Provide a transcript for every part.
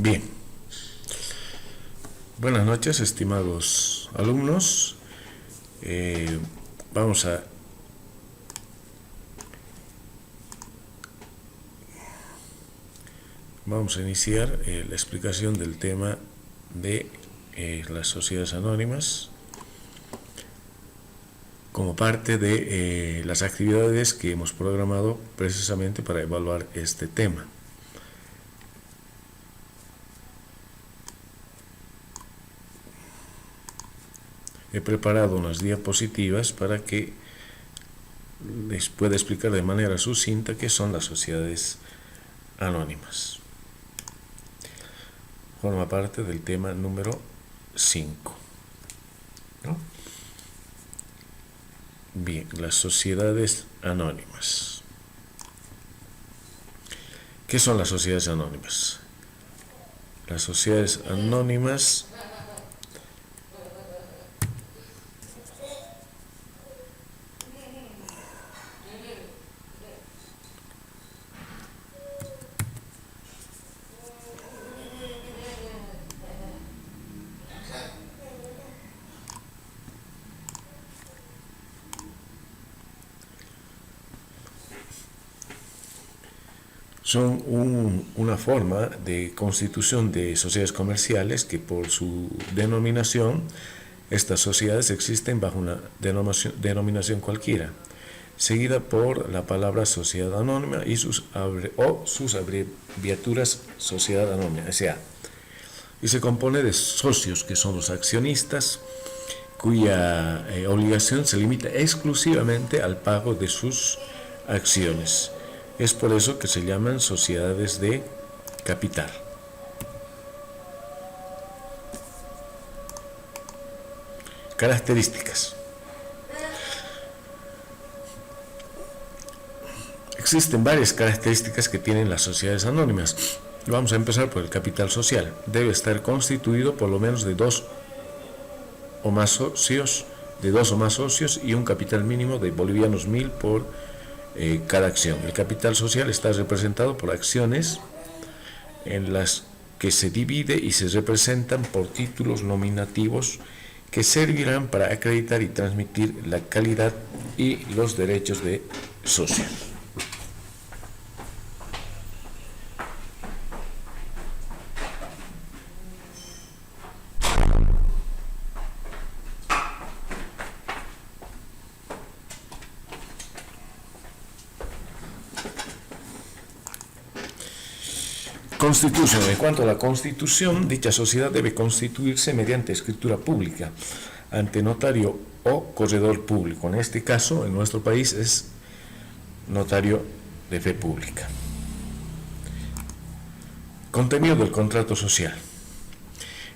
Bien, buenas noches, estimados alumnos. Vamos a iniciar la explicación del tema de las sociedades anónimas como parte de las actividades que hemos programado precisamente para evaluar este tema. He preparado unas diapositivas para que les pueda explicar de manera sucinta qué son las sociedades anónimas. Forma parte del tema número 5, ¿no? Bien, las sociedades anónimas. ¿Qué son las sociedades anónimas? Las sociedades anónimas son una forma de constitución de sociedades comerciales que por su denominación, estas sociedades existen bajo una denominación cualquiera, seguida por la palabra sociedad anónima y sus abreviaturas sociedad anónima, SA. Y se compone de socios, que son los accionistas, cuya obligación se limita exclusivamente al pago de sus acciones. Es por eso que se llaman sociedades de capital. Características. Existen varias características que tienen las sociedades anónimas. Vamos a empezar por el capital social. Debe estar constituido por lo menos de dos o más socios y un capital mínimo de bolivianos 1000 por cada acción. El capital social está representado por acciones en las que se divide y se representan por títulos nominativos que servirán para acreditar y transmitir la calidad y los derechos de socio. Constitución. En cuanto a la constitución, dicha sociedad debe constituirse mediante escritura pública ante notario o corredor público. En este caso, en nuestro país es notario de fe pública. Contenido del contrato social.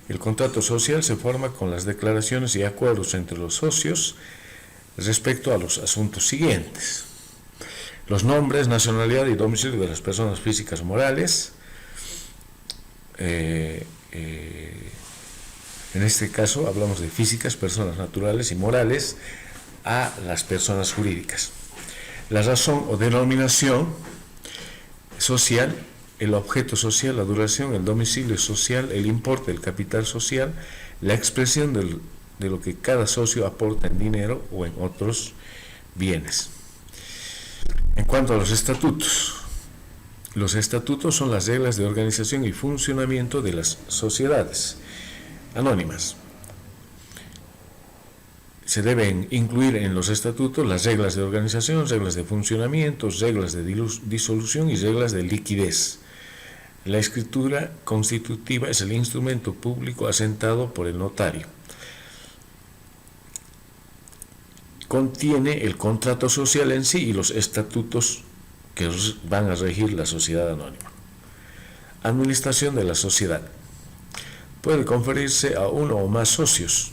El contrato social se forma con las declaraciones y acuerdos entre los socios respecto a los asuntos siguientes: los nombres, nacionalidad y domicilio de las personas físicas o morales. En este caso hablamos de físicas, personas naturales y morales, a las personas jurídicas. La razón o denominación social, el objeto social, la duración, el domicilio social, el importe del capital social, la expresión de lo que cada socio aporta en dinero o en otros bienes. En cuanto a los estatutos son las reglas de organización y funcionamiento de las sociedades anónimas. Se deben incluir en los estatutos las reglas de organización, reglas de funcionamiento, reglas de disolución y reglas de liquidez. La escritura constitutiva es el instrumento público asentado por el notario. Contiene el contrato social en sí y los estatutos que van a regir la sociedad anónima. Administración de la sociedad. Puede conferirse a uno o más socios.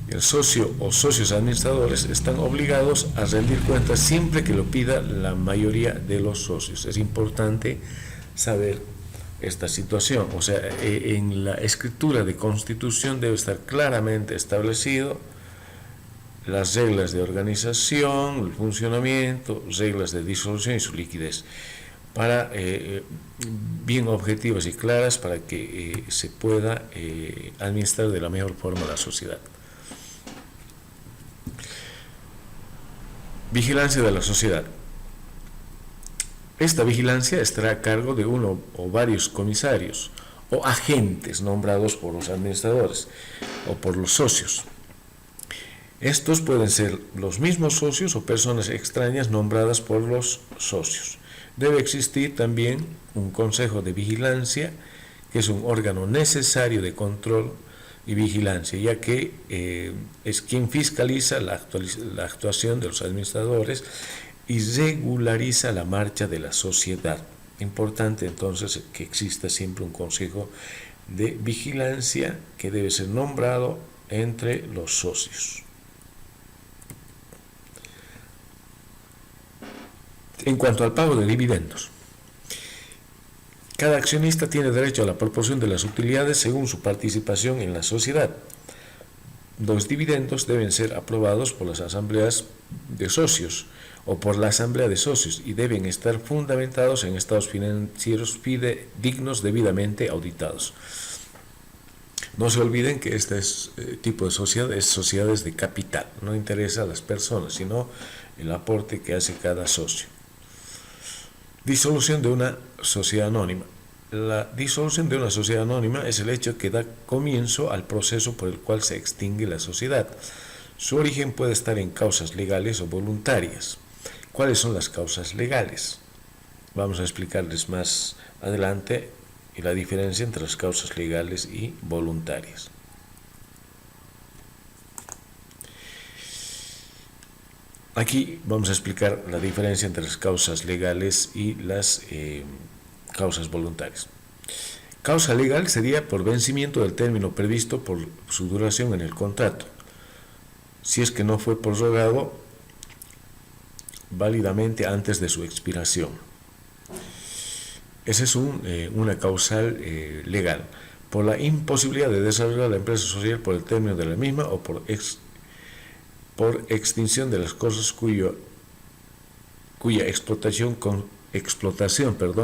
El socio o socios administradores están obligados a rendir cuentas siempre que lo pida la mayoría de los socios. Es importante saber esta situación. O sea, en la escritura de constitución debe estar claramente establecido las reglas de organización, el funcionamiento, reglas de disolución y su liquidez. para bien objetivas y claras para que se pueda administrar de la mejor forma la sociedad. Vigilancia de la sociedad. Esta vigilancia estará a cargo de uno o varios comisarios o agentes nombrados por los administradores o por los socios. Estos pueden ser los mismos socios o personas extrañas nombradas por los socios. Debe existir también un consejo de vigilancia, que es un órgano necesario de control y vigilancia, ya que es quien fiscaliza la actuación de los administradores y regulariza la marcha de la sociedad. Importante entonces que exista siempre un consejo de vigilancia que debe ser nombrado entre los socios. En cuanto al pago de dividendos, cada accionista tiene derecho a la proporción de las utilidades según su participación en la sociedad. Los dividendos deben ser aprobados por las asambleas de socios o por la asamblea de socios y deben estar fundamentados en estados financieros fidedignos debidamente auditados. No se olviden que este tipo de sociedad es sociedades de capital, no interesa a las personas, sino el aporte que hace cada socio. Disolución de una sociedad anónima. La disolución de una sociedad anónima es el hecho que da comienzo al proceso por el cual se extingue la sociedad. Su origen puede estar en causas legales o voluntarias. ¿Cuáles son las causas legales? Vamos a explicarles más adelante la diferencia entre las causas legales y voluntarias. Aquí vamos a explicar la diferencia entre las causas legales y las causas voluntarias. Causa legal sería por vencimiento del término previsto por su duración en el contrato, si es que no fue prorrogado válidamente antes de su expiración. Esa es una causal legal, por la imposibilidad de desarrollar la empresa social por el término de la misma o por extinción de las cosas cuya explotación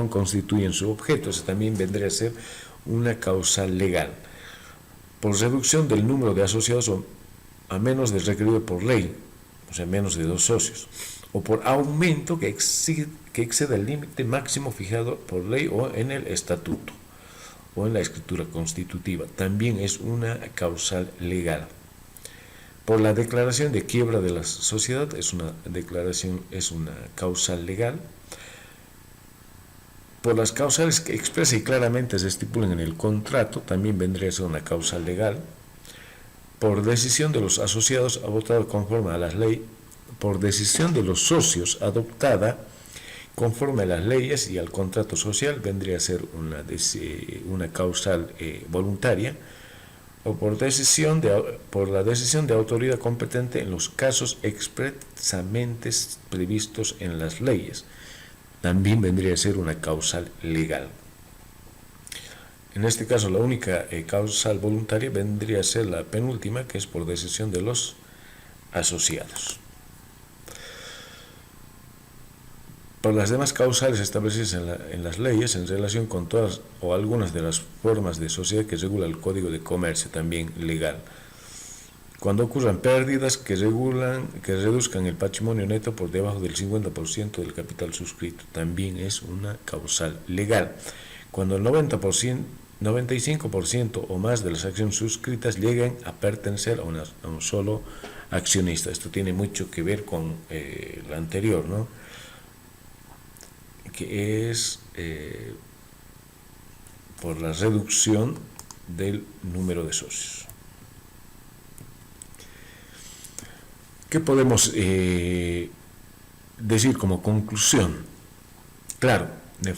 constituyen su objeto. Eso también vendría a ser una causal legal. Por reducción del número de asociados a menos del requerido por ley, o sea, menos de 2 socios, o por aumento que exceda el límite máximo fijado por ley o en el estatuto o en la escritura constitutiva. También es una causal legal. Por la declaración de quiebra de la sociedad, es una causal legal. Por las causales que expresa y claramente se estipulan en el contrato, también vendría a ser una causal legal. Por decisión de los asociados adoptada conforme a las leyes, por decisión de los socios adoptada conforme a las leyes y al contrato social, vendría a ser una causal voluntaria, o por la decisión de autoridad competente en los casos expresamente previstos en las leyes. También vendría a ser una causal legal. En este caso, la única causal voluntaria vendría a ser la penúltima, que es por decisión de los asociados. Por las demás causales establecidas en las leyes en relación con todas o algunas de las formas de sociedad que regula el Código de Comercio, también legal. Cuando ocurran pérdidas que reduzcan el patrimonio neto por debajo del 50% del capital suscrito, también es una causal legal. Cuando el 95% o más de las acciones suscritas lleguen a pertenecer a un solo accionista. Esto tiene mucho que ver con lo anterior, ¿no? Que es por la reducción del número de socios. ¿Qué podemos decir como conclusión? Claro,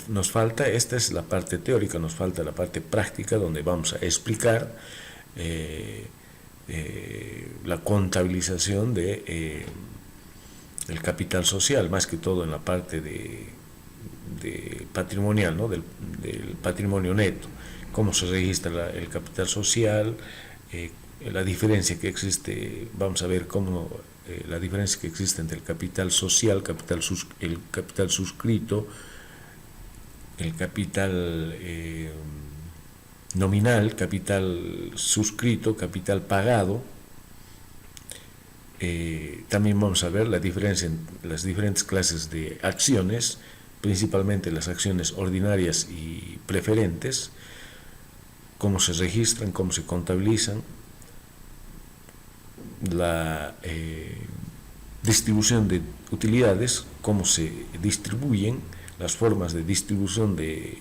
nos falta, esta es la parte teórica, nos falta la parte práctica donde vamos a explicar la contabilización del capital social, más que todo en la parte de patrimonial, ¿no? del patrimonio neto, cómo se registra el capital social, la diferencia que existe, vamos a ver cómo la diferencia que existe entre el capital social, el capital suscrito, el capital nominal, capital suscrito, capital pagado. También vamos a ver la diferencia en las diferentes clases de acciones, principalmente las acciones ordinarias y preferentes, cómo se registran, cómo se contabilizan, la distribución de utilidades, cómo se distribuyen, las formas de distribución de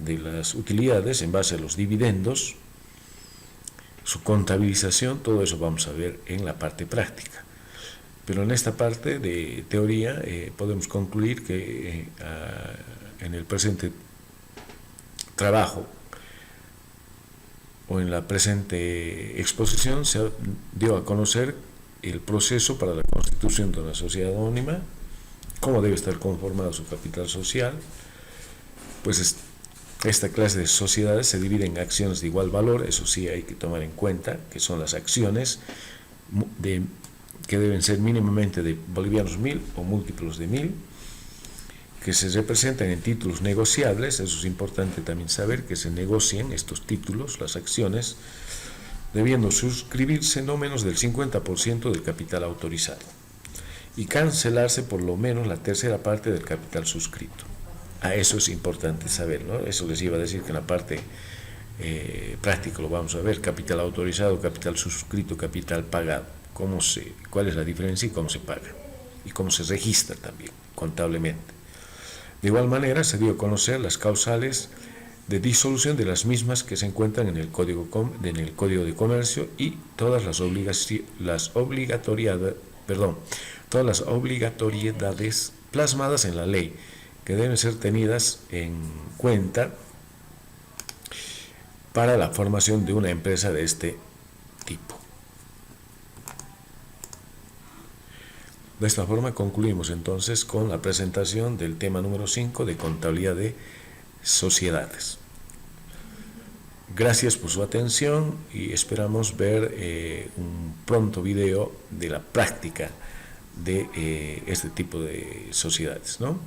las utilidades en base a los dividendos, su contabilización. Todo eso vamos a ver en la parte práctica. Pero en esta parte de teoría podemos concluir que en el presente trabajo o en la presente exposición se dio a conocer el proceso para la constitución de una sociedad anónima, cómo debe estar conformado su capital social. Pues esta clase de sociedades se divide en acciones de igual valor, eso sí hay que tomar en cuenta, que son las acciones que deben ser mínimamente de bolivianos 1000 o múltiplos de 1000, que se representan en títulos negociables. Eso es importante también saber, que se negocien estos títulos, las acciones, debiendo suscribirse no menos del 50% del capital autorizado y cancelarse por lo menos la tercera parte del capital suscrito. Eso es importante saber, ¿no? Eso les iba a decir que en la parte práctica lo vamos a ver: capital autorizado, capital suscrito, capital pagado, cuál es la diferencia y cómo se paga y cómo se registra también contablemente. De igual manera se dio a conocer las causales de disolución de las mismas que se encuentran en el Código de Comercio y todas las obligatoriedades plasmadas en la ley, que deben ser tenidas en cuenta para la formación de una empresa de este tipo. De esta forma concluimos entonces con la presentación del tema número 5 de contabilidad de sociedades. Gracias por su atención y esperamos ver un pronto video de la práctica de este tipo de sociedades, ¿no?